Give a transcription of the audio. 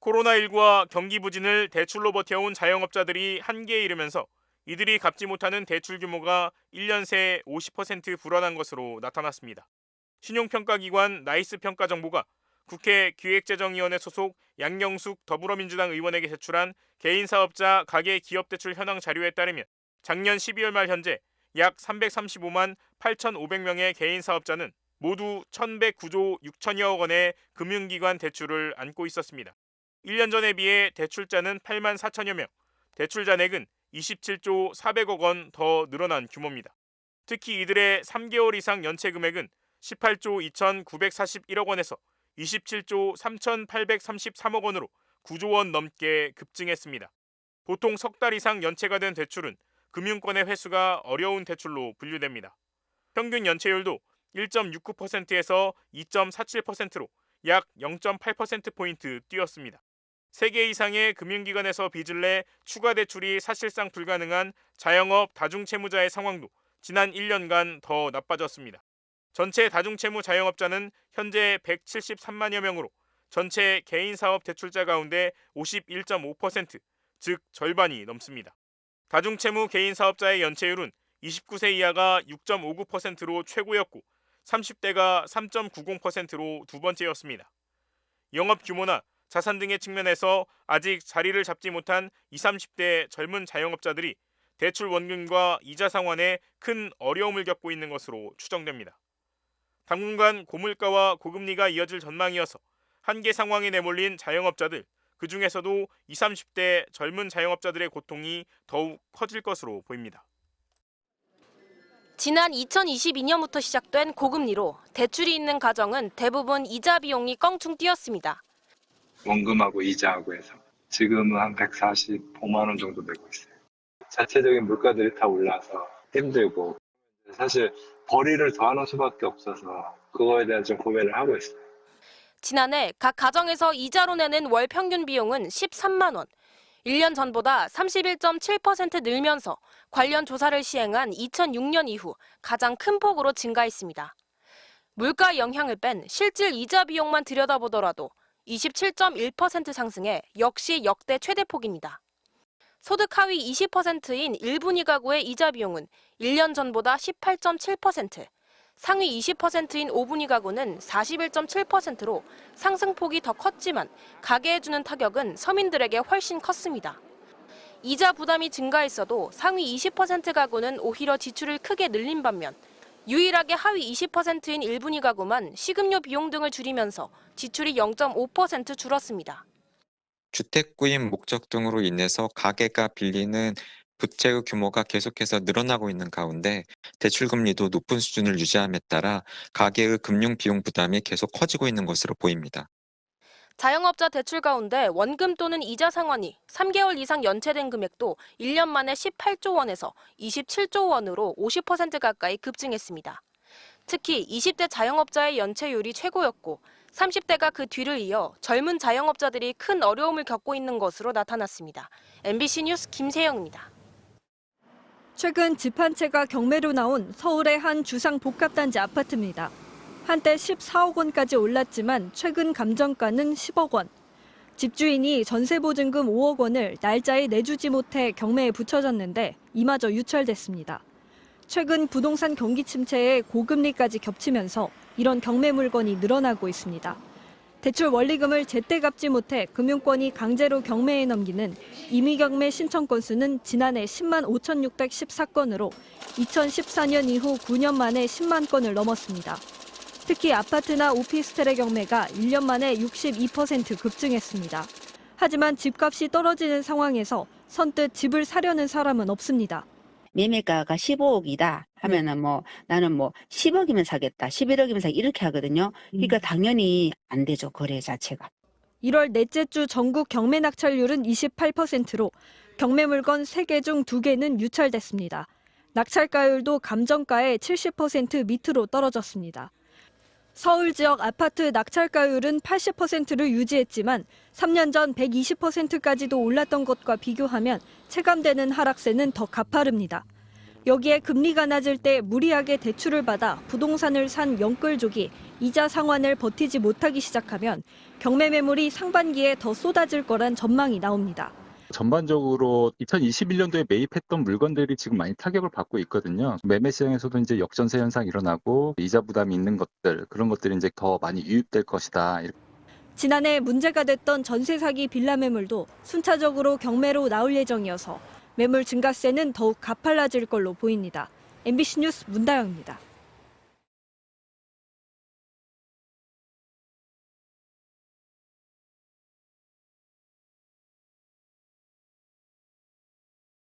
코로나19와 경기 부진을 대출로 버텨온 자영업자들이 한계에 이르면서 이들이 갚지 못하는 대출 규모가 1년 새 50% 불어난 것으로 나타났습니다. 신용평가기관 나이스평가정보가 국회 기획재정위원회 소속 양영숙 더불어민주당 의원에게 제출한 개인사업자 가계기업대출 현황 자료에 따르면 작년 12월 말 현재 약 335만 8,500명의 개인사업자는 모두 1,109조 6천여억 원의 금융기관 대출을 안고 있었습니다. 1년 전에 비해 대출자는 8만 4천여 명, 대출 잔액은 27조 400억 원 더 늘어난 규모입니다. 특히 이들의 3개월 이상 연체 금액은 18조 2,941억 원에서 27조 3,833억 원으로 9조 원 넘게 급증했습니다. 보통 석 달 이상 연체가 된 대출은 금융권의 회수가 어려운 대출로 분류됩니다. 평균 연체율도 1.69%에서 2.47%로 약 0.8%포인트 뛰었습니다. 3개 이상의 금융기관에서 빚을 내 추가 대출이 사실상 불가능한 자영업 다중채무자의 상황도 지난 1년간 더 나빠졌습니다. 전체 다중채무 자영업자는 현재 173만여 명으로 전체 개인사업 대출자 가운데 51.5%, 즉 절반이 넘습니다. 다중채무 개인사업자의 연체율은 29세 이하가 6.59%로 최고였고 30대가 3.90%로 두 번째였습니다. 영업 규모나 자산 등의 측면에서 아직 자리를 잡지 못한 20, 30대 젊은 자영업자들이 대출 원금과 이자 상환에 큰 어려움을 겪고 있는 것으로 추정됩니다. 당분간 고물가와 고금리가 이어질 전망이어서 한계 상황에 내몰린 자영업자들, 그 중에서도 20, 30대 젊은 자영업자들의 고통이 더욱 커질 것으로 보입니다. 지난 2022년부터 시작된 고금리로 대출이 있는 가정은 대부분 이자 비용이 껑충 뛰었습니다. 원금하고 이자하고 해서 지금은 한 145만 원 정도 내고 있어요. 자체적인 물가들이 다 올라서 힘들고 사실 벌이를 더하는 수밖에 없어서 그거에 대한 좀 고민을 하고 있어요. 지난해 각 가정에서 이자로 내는 월 평균 비용은 13만 원. 1년 전보다 31.7% 늘면서 관련 조사를 시행한 2006년 이후 가장 큰 폭으로 증가했습니다. 물가 영향을 뺀 실질 이자 비용만 들여다보더라도 27.1% 상승해 역시 역대 최대폭입니다. 소득 하위 20%인 1분위 가구의 이자 비용은 1년 전보다 18.7%, 상위 20%인 5분위 가구는 41.7%로 상승폭이 더 컸지만 가계에 주는 타격은 서민들에게 훨씬 컸습니다. 이자 부담이 증가했어도 상위 20% 가구는 오히려 지출을 크게 늘린 반면 유일하게 하위 20%인 1분위 가구만 식음료 비용 등을 줄이면서 지출이 0.5% 줄었습니다. 주택 구입 목적 등으로 인해서 가계가 빌리는 부채의 규모가 계속해서 늘어나고 있는 가운데 대출금리도 높은 수준을 유지함에 따라 가계의 금융 비용 부담이 계속 커지고 있는 것으로 보입니다. 자영업자 대출 가운데 원금 또는 이자 상환이 3개월 이상 연체된 금액도 1년 만에 18조 원에서 27조 원으로 50% 가까이 급증했습니다. 특히 20대 자영업자의 연체율이 최고였고 30대가 그 뒤를 이어 젊은 자영업자들이 큰 어려움을 겪고 있는 것으로 나타났습니다. MBC 뉴스 김세영입니다. 최근 집 한 채가 경매로 나온 서울의 한 주상복합단지 아파트입니다. 한때 14억 원까지 올랐지만 최근 감정가는 10억 원. 집주인이 전세보증금 5억 원을 날짜에 내주지 못해 경매에 붙여졌는데 이마저 유찰됐습니다. 최근 부동산 경기 침체에 고금리까지 겹치면서 이런 경매 물건이 늘어나고 있습니다. 대출 원리금을 제때 갚지 못해 금융권이 강제로 경매에 넘기는 임의경매 신청 건수는 지난해 10만 5,614건으로 2014년 이후 9년 만에 10만 건을 넘었습니다. 특히 아파트나 오피스텔의 경매가 1년 만에 62% 급증했습니다. 하지만 집값이 떨어지는 상황에서 선뜻 집을 사려는 사람은 없습니다. 매매가가 15억이다 하면은 나는 10억이면 사겠다, 11억이면 사겠다 이렇게 하거든요. 그러니까 당연히 안 되죠, 거래 자체가. 1월 넷째 주 전국 경매 낙찰률은 28%로 경매 물건 3개 중 2개는 유찰됐습니다. 낙찰가율도 감정가의 70% 밑으로 떨어졌습니다. 서울 지역 아파트 낙찰가율은 80%를 유지했지만 3년 전 120%까지도 올랐던 것과 비교하면 체감되는 하락세는 더 가파릅니다. 여기에 금리가 낮을 때 무리하게 대출을 받아 부동산을 산 영끌족이 이자 상환을 버티지 못하기 시작하면 경매 매물이 상반기에 더 쏟아질 거란 전망이 나옵니다. 전반적으로 2021년도에 매입했던 물건들이 지금 많이 타격을 받고 있거든요. 매매 시장에서도 이제 역전세 현상이 일어나고 이자 부담이 있는 것들, 그런 것들이 이제 더 많이 유입될 것이다. 지난해 문제가 됐던 전세 사기 빌라 매물도 순차적으로 경매로 나올 예정이어서 매물 증가세는 더욱 가팔라질 걸로 보입니다. MBC 뉴스 문다영입니다.